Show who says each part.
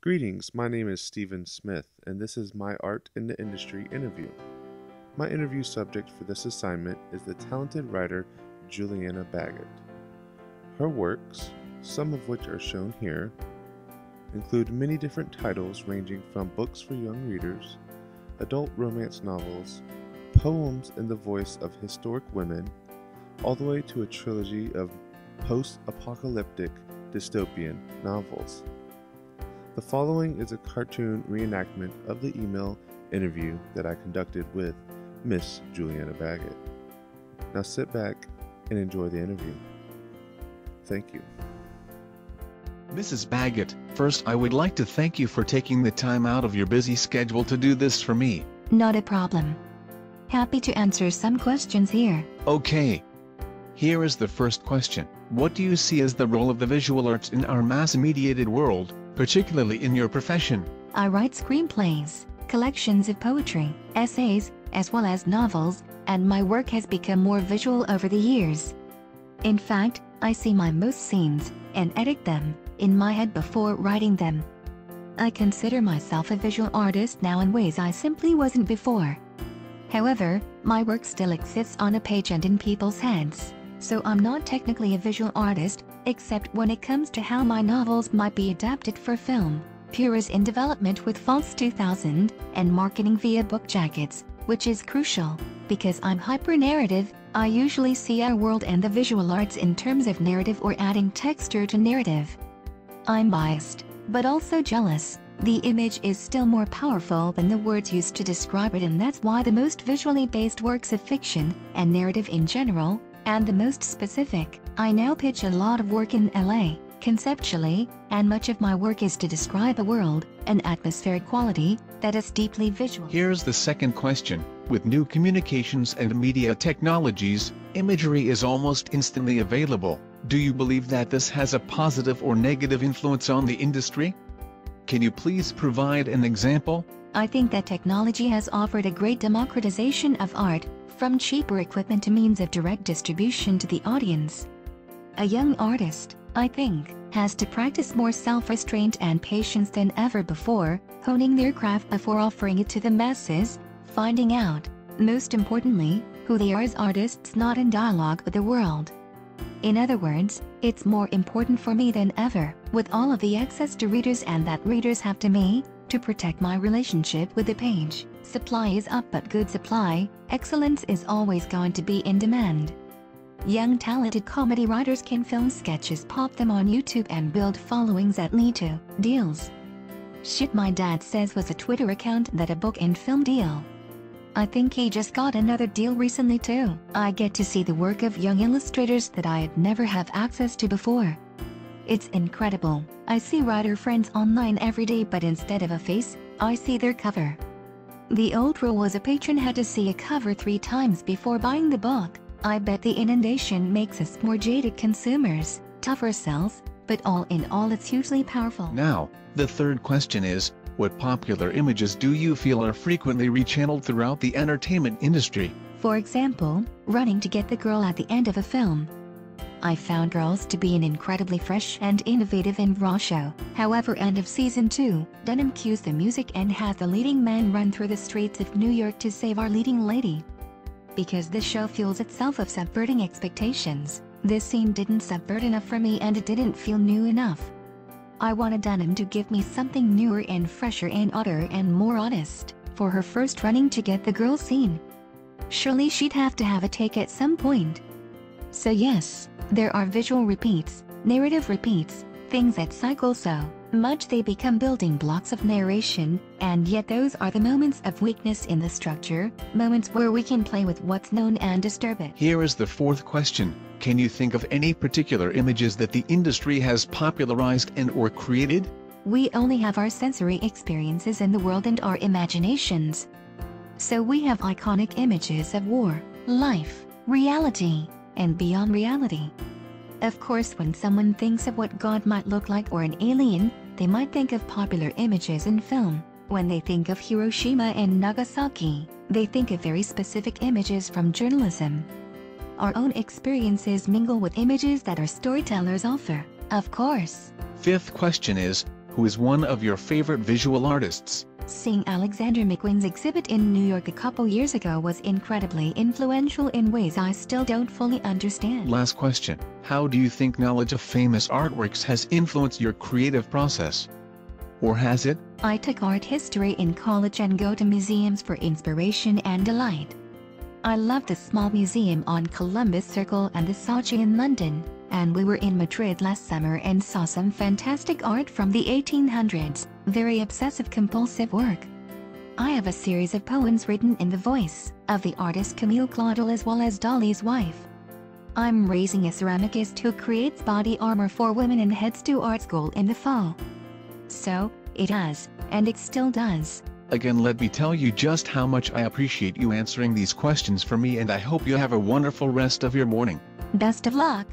Speaker 1: Greetings, my name is Stephen Smith, and this is my Art in the Industry interview. My interview subject for this assignment is the talented writer Julianna Baggott. Her works, some of which are shown here, include many different titles ranging from books for young readers, adult romance novels, poems in the voice of historic women, all the way to a trilogy of post-apocalyptic dystopian novels. The following is a cartoon reenactment of the email interview that I conducted with Miss Julianna Baggott. Now sit back and enjoy the interview. Thank you.
Speaker 2: Mrs. Baggott, first I would like to thank you for taking the time out of your busy schedule to do this for me.
Speaker 3: Not a problem. Happy to answer some questions here.
Speaker 2: Okay. Here is the first question. What do you see as the role of the visual arts in our mass-mediated world, particularly in your profession?
Speaker 3: I write screenplays, collections of poetry, essays, as well as novels, and my work has become more visual over the years. In fact, I see my most scenes, and edit them, in my head before writing them. I consider myself a visual artist now in ways I simply wasn't before. However, my work still exists on a page and in people's heads, so I'm not technically a visual artist, except when it comes to how my novels might be adapted for film. Pure is in development with False 2000, and marketing via book jackets, which is crucial, because I'm hyper-narrative. I usually see our world and the visual arts in terms of narrative or adding texture to narrative. I'm biased, but also jealous. The image is still more powerful than the words used to describe it, and that's why the most visually based works of fiction, and narrative in general, and the most specific, I now pitch a lot of work in LA, conceptually, and much of my work is to describe a world, an atmospheric quality, that is deeply visual.
Speaker 2: Here's the second question. With new communications and media technologies, imagery is almost instantly available. Do you believe that this has a positive or negative influence on the industry? Can you please provide an example?
Speaker 3: I think that technology has offered a great democratization of art, from cheaper equipment to means of direct distribution to the audience. A young artist, I think, has to practice more self-restraint and patience than ever before, honing their craft before offering it to the masses, finding out, most importantly, who they are as artists, not in dialogue with the world. In other words, it's more important for me than ever, with all of the access to readers and that readers have to me, to protect my relationship with the page. Supply is up, but good supply, excellence is always going to be in demand. Young talented comedy writers can film sketches, pop them on YouTube, and build followings that lead to deals. Shit my dad says was a Twitter account that a book and film deal. I think he just got another deal recently too. I get to see the work of young illustrators that I'd never have access to before. It's incredible. I see writer friends online every day, but instead of a face, I see their cover. The old rule was a patron had to see a cover 3 times before buying the book. I bet the inundation makes us more jaded consumers, tougher sells, but all in all it's hugely powerful.
Speaker 2: Now, the third question is, what popular images do you feel are frequently rechanneled throughout the entertainment industry?
Speaker 3: For example, running to get the girl at the end of a film. I found Girls to be an incredibly fresh and innovative and raw show. However, end of season 2, Dunham cues the music and has the leading man run through the streets of New York to save our leading lady. Because this show fuels itself of subverting expectations, this scene didn't subvert enough for me, and it didn't feel new enough. I wanted Dunham to give me something newer and fresher and odder and more honest, for her first running to get the girl scene. Surely she'd have to have a take at some point. So yes, there are visual repeats, narrative repeats, things that cycle so much they become building blocks of narration, and yet those are the moments of weakness in the structure, moments where we can play with what's known and disturb it.
Speaker 2: Here is the fourth question. Can you think of any particular images that the industry has popularized and or created?
Speaker 3: We only have our sensory experiences in the world and our imaginations. So we have iconic images of war, life, reality, and beyond reality. Of course, when someone thinks of what God might look like or an alien, they might think of popular images in film. When they think of Hiroshima and Nagasaki, they think of very specific images from journalism. Our own experiences mingle with images that our storytellers offer, of course.
Speaker 2: Fifth question is, Who is one of your favorite visual artists?
Speaker 3: Seeing Alexander McQueen's exhibit in New York a couple years ago was incredibly influential in ways I still don't fully understand.
Speaker 2: Last question. How do you think knowledge of famous artworks has influenced your creative process? Or has it?
Speaker 3: I took art history in college and go to museums for inspiration and delight. I love the small museum on Columbus Circle and the Saatchi in London, and we were in Madrid last summer and saw some fantastic art from the 1800s, very obsessive-compulsive work. I have a series of poems written in the voice of the artist Camille Claudel as well as Dolly's wife. I'm raising a ceramicist who creates body armor for women and heads to art school in the fall. So, it has, and it still does.
Speaker 2: Again, let me tell you just how much I appreciate you answering these questions for me, and I hope you have a wonderful rest of your morning.
Speaker 3: Best of luck.